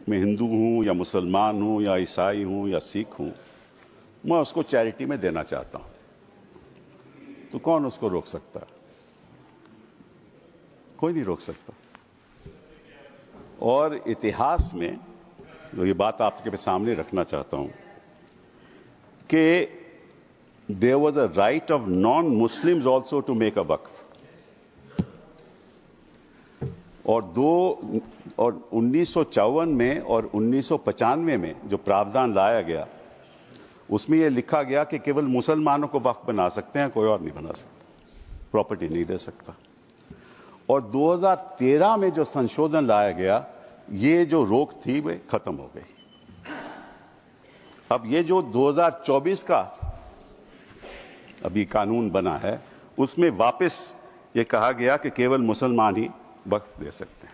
मैं हिंदू हूं या मुसलमान हूं या ईसाई हूं या सिख हूं, मैं उसको चैरिटी में देना चाहता हूं, तो कौन उसको रोक सकता है? कोई नहीं रोक सकता। और इतिहास में जो ये बात आपके सामने रखना चाहता हूं कि there was a right of non Muslims also to make a waqf, और 1954 में और 1995 में जो प्रावधान लाया गया उसमें यह लिखा गया कि केवल मुसलमानों को वक्फ बना सकते हैं, कोई और नहीं बना सकता, प्रॉपर्टी नहीं दे सकता। और 2013 में जो संशोधन लाया गया, ये जो रोक थी वे खत्म हो गई। अब ये जो 2024 का अभी कानून बना है, उसमें वापस ये कहा गया कि केवल मुसलमान ही वक्फ दे सकते हैं।